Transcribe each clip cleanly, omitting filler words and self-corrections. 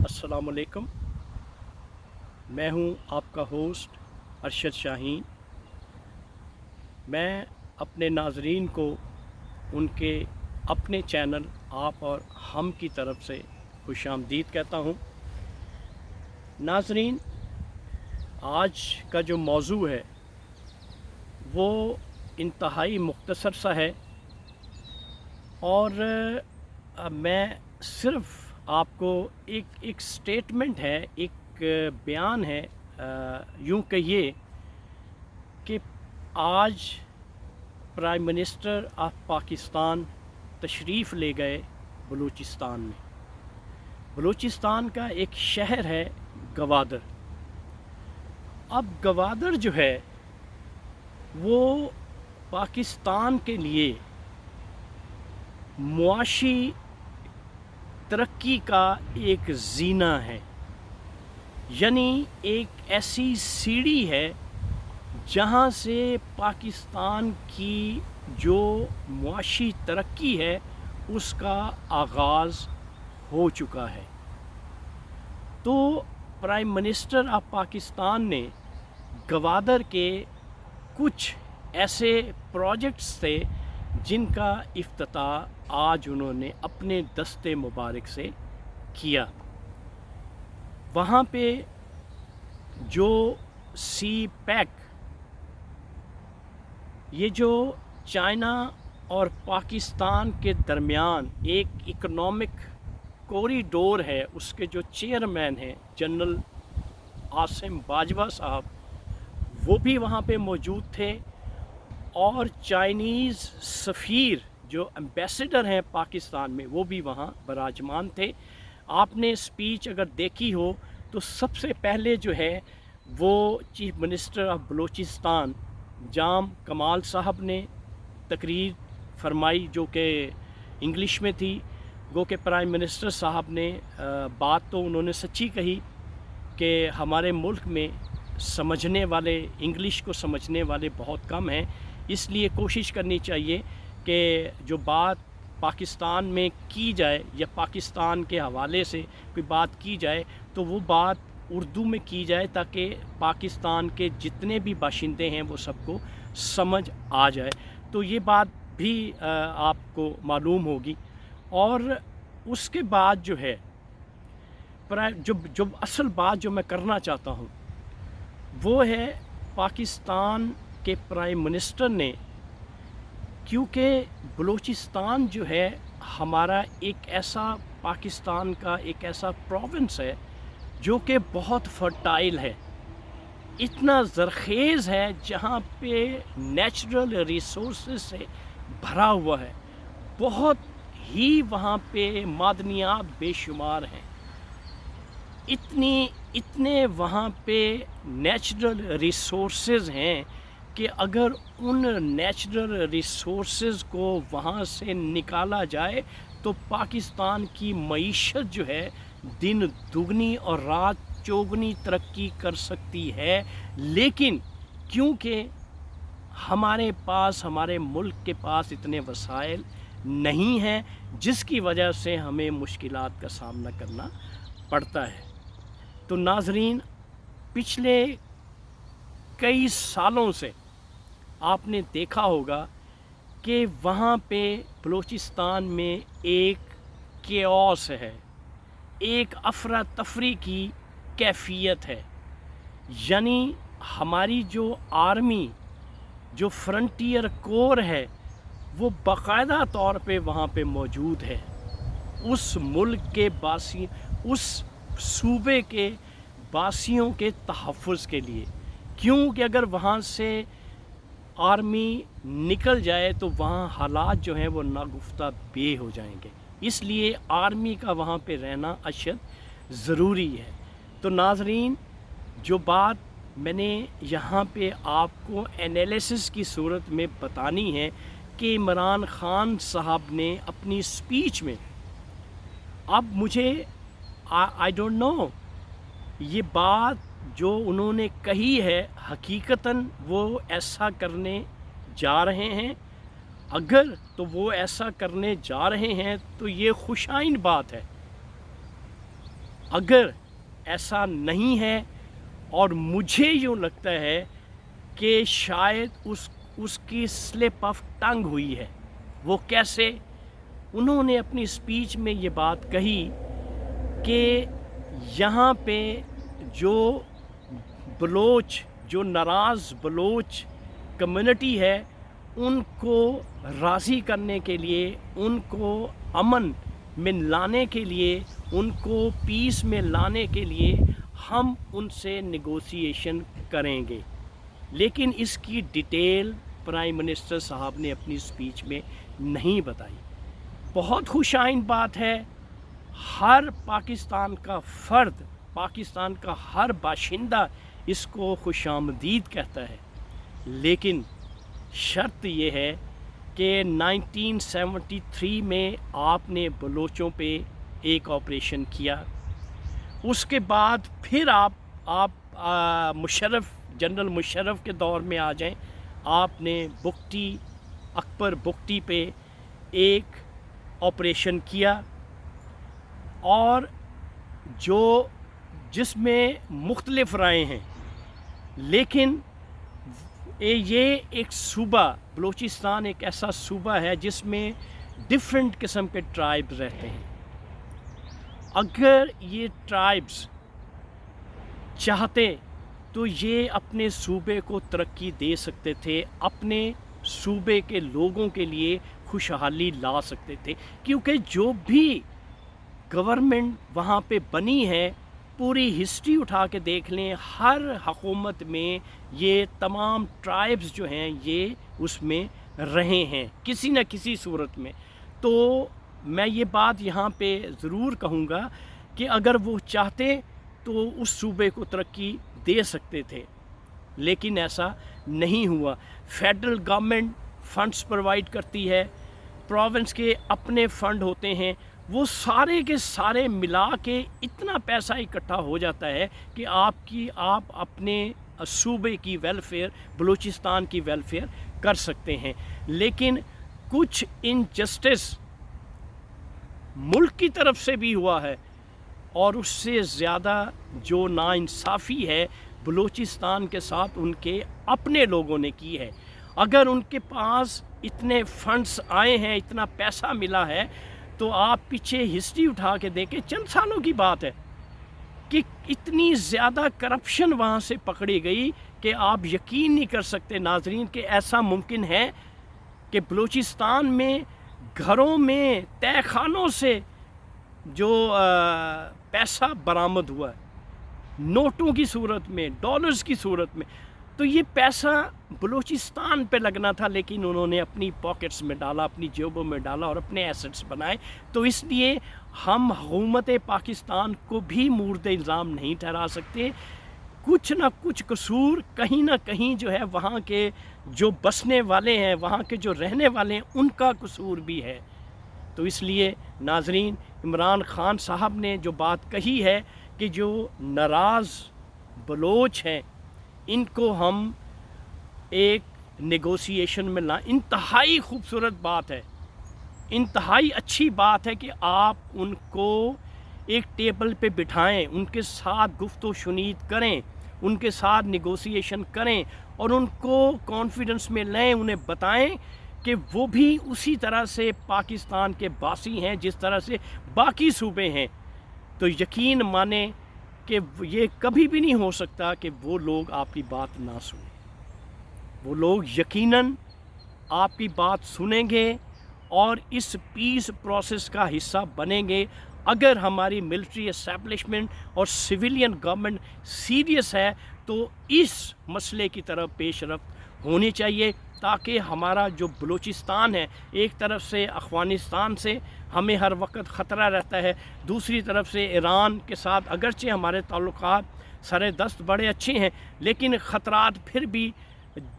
अस्सलाम वालेकुम। मैं हूं आपका होस्ट अरशद शाहीन। मैं अपने नाज़रीन को उनके अपने चैनल आप और हम की तरफ से खुशामदीद कहता हूं। नाज़रीन, आज का जो मौजू है वो इंतहाई मुख्तसर सा है और मैं सिर्फ़ आपको एक स्टेटमेंट है, एक बयान है, यूँ कहिए कि आज प्राइम मिनिस्टर ऑफ पाकिस्तान तशरीफ़ ले गए बलूचिस्तान में। बलूचिस्तान का एक शहर है गवादर। अब गवादर जो है वो पाकिस्तान के लिए मुआशी तरक्की का एक ज़ीना है, यानी एक ऐसी सीढ़ी है जहाँ से पाकिस्तान की जो मुआशी तरक्की है उसका आगाज़ हो चुका है। तो प्राइम मिनिस्टर ऑफ पाकिस्तान ने गवादर के कुछ ऐसे प्रोजेक्ट्स थे जिनका इफ्तिताह आज उन्होंने अपने दस्ते मुबारक से किया। वहाँ पे जो सी पैक, ये जो चाइना और पाकिस्तान के दरमियान एक इकोनॉमिक कॉरिडोर है, उसके जो चेयरमैन हैं जनरल आसिम बाजवा साहब, वो भी वहाँ पे मौजूद थे और चाइनीज़ सफ़ीर जो एम्बेसडर हैं पाकिस्तान में वो भी वहाँ बराजमान थे। आपने स्पीच अगर देखी हो तो सबसे पहले जो है वो चीफ मिनिस्टर ऑफ बलूचिस्तान जाम कमाल साहब ने तकरीर फरमाई जो कि इंग्लिश में थी। गो के प्राइम मिनिस्टर साहब ने बात तो उन्होंने सच्ची कही कि हमारे मुल्क में समझने वाले, इंग्लिश को समझने वाले बहुत कम हैं, इसलिए कोशिश करनी चाहिए कि जो बात पाकिस्तान में की जाए या पाकिस्तान के हवाले से कोई बात की जाए तो वो बात उर्दू में की जाए ताकि पाकिस्तान के जितने भी बाशिंदे हैं वो सबको समझ आ जाए। तो ये बात भी आपको मालूम होगी। और उसके बाद जो है जो असल बात जो मैं करना चाहता हूँ वो है पाकिस्तान के प्राइम मिनिस्टर ने, क्योंकि बलूचिस्तान जो है हमारा एक ऐसा, पाकिस्तान का एक ऐसा प्रोविंस है जो कि बहुत फर्टाइल है, इतना ज़रख़ेज़ है, जहाँ पे नेचुरल रिसोर्सेज से भरा हुआ है, बहुत ही वहाँ पे मादनियात बेशुमार हैं, इतने वहाँ पे नेचुरल रिसोर्सेज हैं कि अगर उन नेचुरल रिसोर्सेज को वहाँ से निकाला जाए तो पाकिस्तान की मईशत जो है दिन दुगनी और रात चौगनी तरक्की कर सकती है। लेकिन क्योंकि हमारे पास, हमारे मुल्क के पास इतने वसाइल नहीं हैं, जिसकी वजह से हमें मुश्किलात का सामना करना पड़ता है। तो नाज़रीन, पिछले कई सालों से आपने देखा होगा कि वहाँ पे बलूचिस्तान में एक केओस है, एक अफरा तफरी की कैफियत है, यानी हमारी जो आर्मी, जो फ्रंटियर कोर है वो बाकायदा तौर पे वहाँ पे मौजूद है उस मुल्क के बासी, उस सूबे के बासियों के तहफ़्फ़ुज़ के लिए। क्योंकि अगर वहाँ से आर्मी निकल जाए तो वहाँ हालात जो हैं वो नागुफ्ता बे हो जाएंगे, इसलिए आर्मी का वहाँ पे रहना अशद ज़रूरी है। तो नाज़रीन, जो बात मैंने यहाँ पे आपको एनालिसिस की सूरत में बतानी है कि इमरान ख़ान साहब ने अपनी स्पीच में, अब मुझे आई डोंट नो ये बात जो उन्होंने कही है हकीकतन वो ऐसा करने जा रहे हैं, अगर तो वो ऐसा करने जा रहे हैं तो ये खुशाइन बात है। अगर ऐसा नहीं है, और मुझे यूँ लगता है कि शायद उसकी स्लिप ऑफ टंग हुई है। वो कैसे? उन्होंने अपनी स्पीच में ये बात कही कि यहाँ पे जो बलोच, जो नाराज़ बलोच कम्युनिटी है, उनको राज़ी करने के लिए, उनको अमन में लाने के लिए, उनको पीस में लाने के लिए हम उनसे नेगोशिएशन करेंगे। लेकिन इसकी डिटेल प्राइम मिनिस्टर साहब ने अपनी स्पीच में नहीं बताई। बहुत खुशाइन बात है, हर पाकिस्तान का फ़र्द, पाकिस्तान का हर बाशिंदा इसको खुशामदीद कहता है। लेकिन शर्त ये है कि 1973 में आपने बलोचों पे एक ऑपरेशन किया, उसके बाद फिर आप मुशर्रफ, जनरल मुशर्रफ के दौर में आ जाएं, आपने बुगटी, अकबर बुगटी पे एक ऑपरेशन किया, और जिसमें मुख्तलिफ राय हैं, लेकिन ये एक सूबा, बलूचिस्तान एक ऐसा सूबा है जिसमें डिफरेंट किस्म के ट्राइब्स रहते हैं। अगर ये ट्राइब्स चाहते तो ये अपने सूबे को तरक्की दे सकते थे, अपने सूबे के लोगों के लिए खुशहाली ला सकते थे, क्योंकि जो भी गवर्नमेंट वहाँ पे बनी है, पूरी हिस्ट्री उठा के देख लें, हर हुकूमत में ये तमाम ट्राइब्स जो हैं ये उसमें रहे हैं किसी न किसी सूरत में। तो मैं ये बात यहाँ पे ज़रूर कहूँगा कि अगर वो चाहते तो उस सूबे को तरक्की दे सकते थे, लेकिन ऐसा नहीं हुआ। फेडरल गवर्नमेंट फ़ंड्स प्रोवाइड करती है, प्रोविंस के अपने फ़ंड होते हैं, वो सारे के सारे मिला के इतना पैसा इकट्ठा हो जाता है कि आप अपने सूबे की वेलफेयर, बलूचिस्तान की वेलफेयर कर सकते हैं। लेकिन कुछ इनजस्टिस मुल्क की तरफ से भी हुआ है, और उससे ज़्यादा जो नाइंसाफ़ी है बलूचिस्तान के साथ उनके अपने लोगों ने की है। अगर उनके पास इतने फंड्स आए हैं, इतना पैसा मिला है, तो आप पीछे हिस्ट्री उठा के देखें, चंद सालों की बात है कि इतनी ज़्यादा करप्शन वहाँ से पकड़ी गई कि आप यकीन नहीं कर सकते नाजरीन कि ऐसा मुमकिन है कि बलूचिस्तान में घरों में तहखानों से जो पैसा बरामद हुआ है, नोटों की सूरत में, डॉलर्स की सूरत में, तो ये पैसा बलूचिस्तान पे लगना था, लेकिन उन्होंने अपनी पॉकेट्स में डाला, अपनी जेबों में डाला और अपने एसेट्स बनाए। तो इसलिए हम हुकूमत पाकिस्तान को भी मूर्द इल्ज़ाम नहीं ठहरा सकते। कुछ ना कुछ कसूर कहीं ना कहीं जो है वहाँ के जो बसने वाले हैं, वहाँ के जो रहने वाले हैं, उनका कसूर भी है। तो इसलिए नाजरीन, इमरान ख़ान साहब ने जो बात कही है कि जो नाराज़ बलोच हैं इनको हम एक नेगोशिएशन में ला, इंतहाई खूबसूरत बात है, इंतहाई अच्छी बात है कि आप उनको एक टेबल पे बिठाएं, उनके साथ गुफ्तो शुनीद करें, उनके साथ नेगोशिएशन करें और उनको कॉन्फिडेंस में लें, उन्हें बताएं कि वो भी उसी तरह से पाकिस्तान के बासी हैं जिस तरह से बाकी सूबे हैं। तो यकीन माने कि ये कभी भी नहीं हो सकता कि वो लोग आपकी बात ना सुनें। वो लोग यकीनन आपकी बात सुनेंगे और इस पीस प्रोसेस का हिस्सा बनेंगे अगर हमारी मिलिट्री एस्टैब्लिशमेंट और सिविलियन गवर्नमेंट सीरियस है। तो इस मसले की तरफ पेशरफ्त होनी चाहिए ताकि हमारा जो बलूचिस्तान है, एक तरफ से अफ़गानिस्तान से हमें हर वक्त ख़तरा रहता है, दूसरी तरफ से ईरान के साथ अगरचे हमारे ताल्लुकात सरे दस्त बड़े अच्छे हैं, लेकिन ख़तरात फिर भी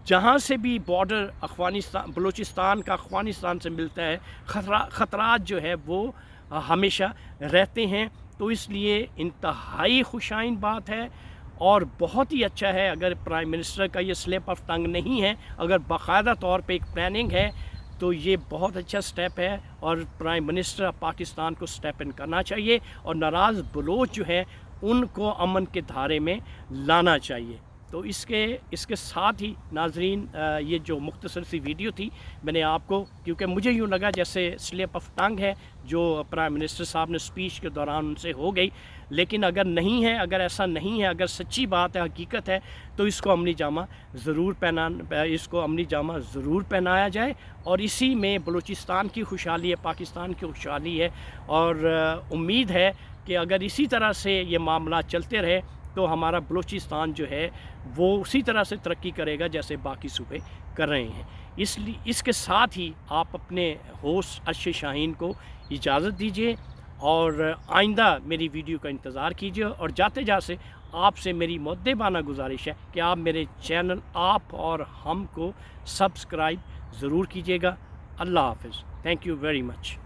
जहाँ से भी बॉर्डर अफ़गानिस्तान, बलूचिस्तान का अफ़गानिस्तान से मिलता है, ख़तरात जो है वो हमेशा रहते हैं। तो इसलिए इंतहाई खुशाइन बात है और बहुत ही अच्छा है अगर प्राइम मिनिस्टर का ये स्लिप ऑफ टंग नहीं है, अगर बाकायदा तौर पे एक प्लानिंग है, تو یہ بہت اچھا سٹیپ ہے اور پرائم منسٹر آف پاکستان کو سٹیپ ان کرنا چاہیے اور ناراض بلوچ جو ہیں ان کو امن کے دھارے میں لانا چاہیے۔ تو اس کے ساتھ ہی ناظرین یہ جو مختصر سی ویڈیو تھی میں نے آپ کو، کیونکہ مجھے یوں لگا جیسے سلپ آف ٹنگ ہے جو پرائم منسٹر صاحب نے اسپیچ کے دوران ان سے ہو گئی، لیکن اگر نہیں ہے، اگر ایسا نہیں ہے، اگر سچی بات ہے، حقیقت ہے، تو اس کو عملی جامہ ضرور پہنایا جائے اور اسی میں بلوچستان کی خوشحالی ہے، پاکستان کی خوشحالی ہے، اور امید ہے کہ اگر اسی طرح سے یہ معاملات چلتے رہے تو ہمارا بلوچستان جو ہے وہ اسی طرح سے ترقی کرے گا جیسے باقی صوبے کر رہے ہیں۔ اس کے ساتھ ہی آپ اپنے ہوسٹ عرش شاہین کو اجازت دیجیے اور آئندہ میری ویڈیو کا انتظار کیجیے، اور جاتے جاتے آپ سے میری مؤدبانہ گزارش ہے کہ آپ میرے چینل آپ اور ہم کو سبسکرائب ضرور کیجیے گا۔ اللہ حافظ۔ Thank you very much.